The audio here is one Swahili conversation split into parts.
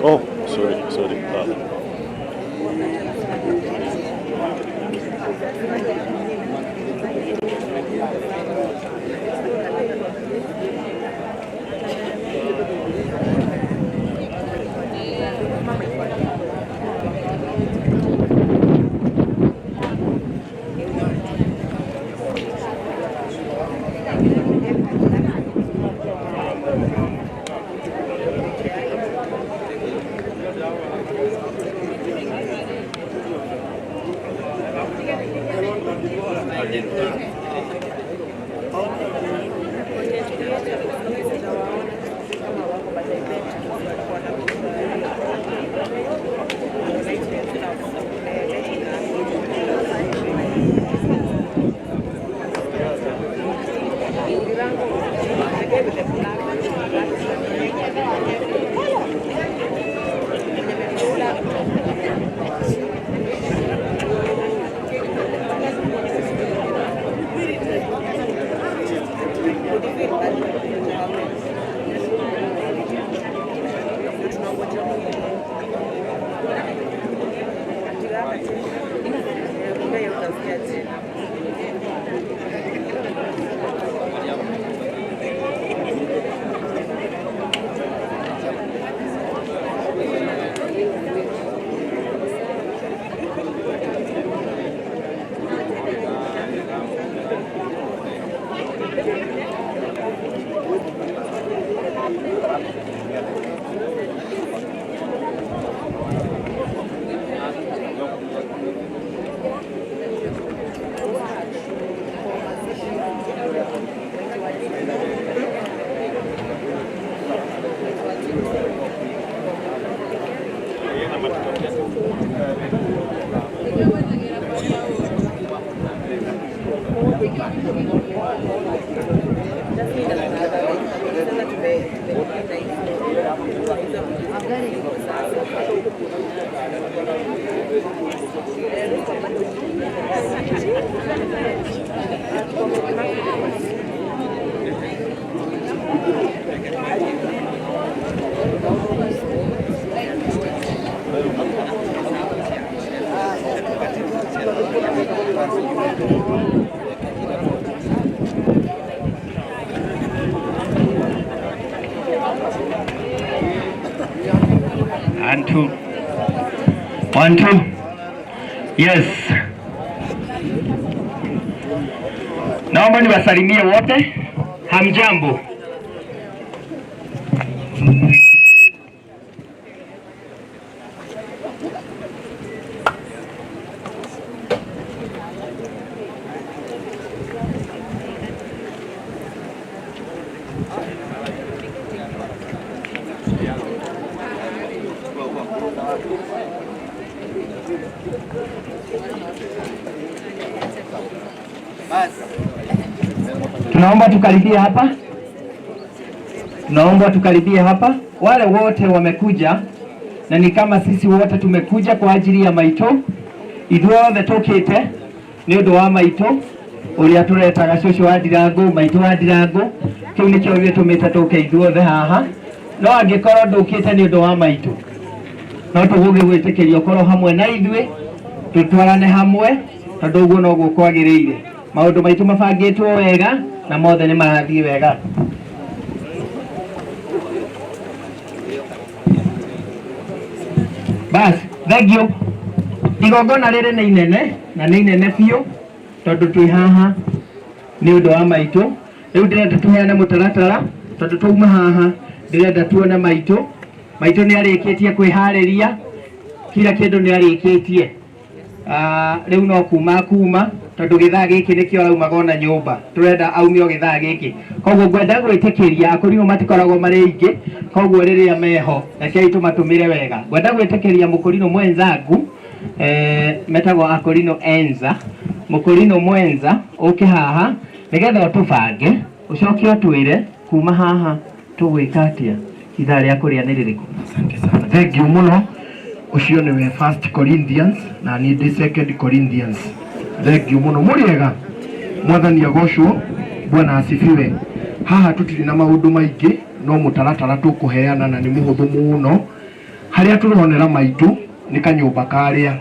Oh, sorry. And two. 1, 2. Yes. Naomba niwasalimie wote. Hamjambo. Tunaomba tukaribie hapa. Tunaomba tukaribie hapa. Wale wote wamekuja na ni kama sisi wote tumekuja kwa ajili ya maito. Ithuothe tukite ni undu wa maito uria turetaga cucu wa Ndirangu, maito wa Ndirangu. Kiu ni kio gitumite tuke ithuothe haha. No angikorwo ndukite ni undu wa maito, no tuguge gwitikiria ukorwo hamwe na ithui tutwarane hamwe, tondu uguo no gukwagiriire. Maundu maitu mabangitwo wega na mothe ni marathie wega. Bas, thank you. Igongona riri ni inene na ni inene biu tondu twi haha ni undu wa maitu. Riu ndirenda tuheane mutaratara tondu twauma haha, ndirenda tuone maitu. Maitu ni arikitie kwihariria, kila kindu ni arikitie. Riu no kuma tondu githaa giki nikio raumaga ona nyumba, turenda aumio githaa giki. Koguo ngwenda gwitikiria akorino matikoragwo mari ingi, koguo riria meho rekei tumatumire wega. Ngwenda gwitikiria mukurino mwenzangu metagwo akorino enza, mukurino mwenza uke haha nigetha utubange ucoke utwire kuma haha tugwika atia ithaa ria kuria ni ririku. Asante sana, thank you muno. Ucio niwe 1 Corinthians na ni 2 Corinthians. Thank you muno, muriega mwathani agocwo, Bwana asifiwe. Haha tutiri na maundu maingi, no mutaratara tukuheana na ni muhuthu muno. Haria turonera maitu ni kanyumba karia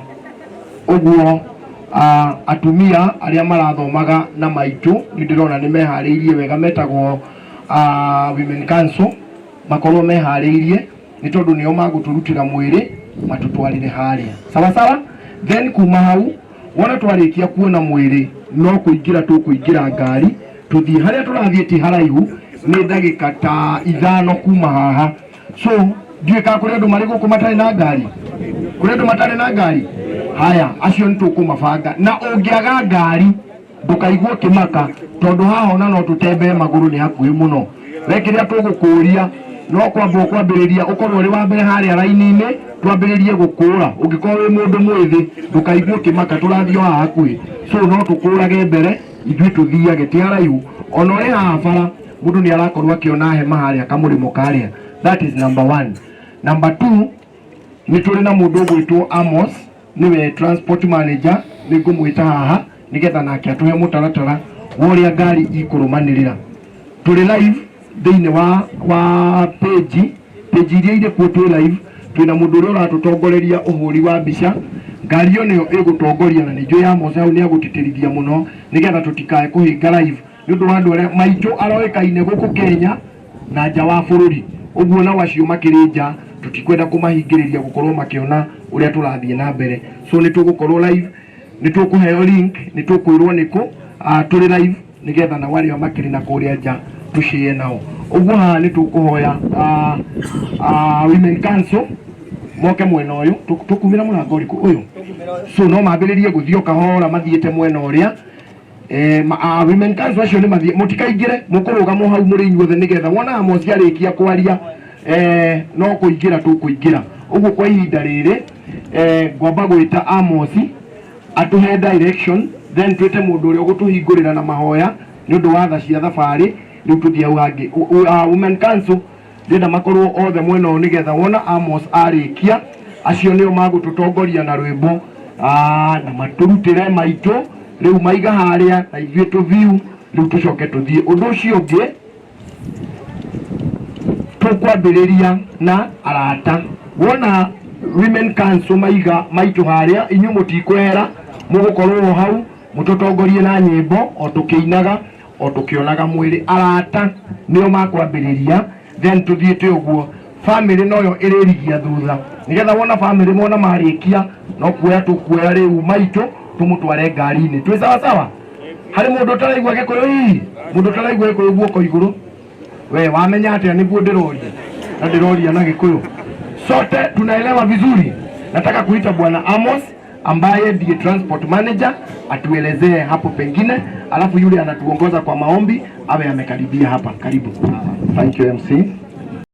uguo. Atumia aria marathomaga na maitu ni ndirona ni mehariirie wega, metagwo Women Council, makorwo mehariirie ni tondu nio maguturutira mwiri matutwarire haria sawa sawa. Then kuma hau wona twarikia kuona mwiri no kuingira tukuingira ngari tuthie haria turathie ti haraihu ni ndagika ta 5 kuma haha. So ndiwe ka kuri andu mari guku matari na ngari, kuri andu matari na ngari. Haya acio ni tukumabanga, na ungiaga ngari ndukaigwo kimaka tondu haha ona no tutembe maguru ni hakuhi muno. Wekiria tugukuria no kwamba kwambiriria ukorwo uri wa mbere haria raini-ini twambiririe gukura. Ungikorwo wi mundu mwithi ndukaigwo kimaka turathio haha hakuhi. So no tukurage mbere ithui tuthiage ti haraihu. Ona uri haha bara mundu ni arakorwo akiona hema haria kamurimo karia. That is number 1. Number 2 ni turi na mundu gwitwo Amos, niwe transport manager. Ni ngumwita haha nigetha nake atuhe mutaratara woria ngari ikurumanirira. Turi live thiini wa page iria ire kuo twi live. Twina mundu uria uratutongoreria uhuri wa mbica. Ngari yo niyo igutongoria na nijo ya Amos au ni agutitirithia muno nigetha tutikae kuhinga live ni undu wa andu aria maitu aroikaine guku Kenya na nja wa bururi. Uguo na wacio makirinja tutikwenda kumahingiriria gukorwo makiona uria turathie na mbere. So ni tugukorwo live, ni tukuheo link, ni tukwirwo niku turi live nigetha na wale makiri na kuria nja tushie nao. Uguo ha ni tukuhoya Women Council moke mwena uyu tukumira murango riku uyu. So no mambiririe guthio kahora mathiete mwena uria. Women Council acio ni mathie mutikaingire mukuruga mo hau muri inyuothe nigetha wona Amos arikia kwaria no kuingira tukuingira. Uguo kwa ihinda riri ngwamba gwita Amos atuhe direction, then twite mundu uria ugutuhingurira na mahoya ni undu wa tha cia thabari. Riu tuthie hau hangi Women Council ndenda makorwo othe mwena uyu nigetha wona Amos arikia acio nio magututongoria na rwimbo na maturutire maitu. Riu maiga haria na ithuĩ tũthiu riu tucoke tuthie. Undu ucio ungi tukwambiriria na arata. Wona Women Council maiga maitu haria inyu mutikwera mugukorwo hau mututongorie na nyimbo o tukiinaga o tukionaga mwiri. Arata nio makwambiriria then tuthiete uguo. Family noyo iririgia thutha nigetha wona family mona marikia no kuoya tukuoya riu maitu tumutware ngari-ini twi sawa sawa. Hari mundu taraigua Gikuyu hihi, mundu taraigua Gikuyu guoko iguru, we wamenya atia niguo ndiroria na ndiroria na Gikuyu. Sote tunaelewa vizuri. Nataka kuita Bwana Amos ambaye ndiye transport manager atuelezee hapo pengine, alafu yule anatuongoza kwa maombi awe amekaribia hapa. Karibu. Thank you MC.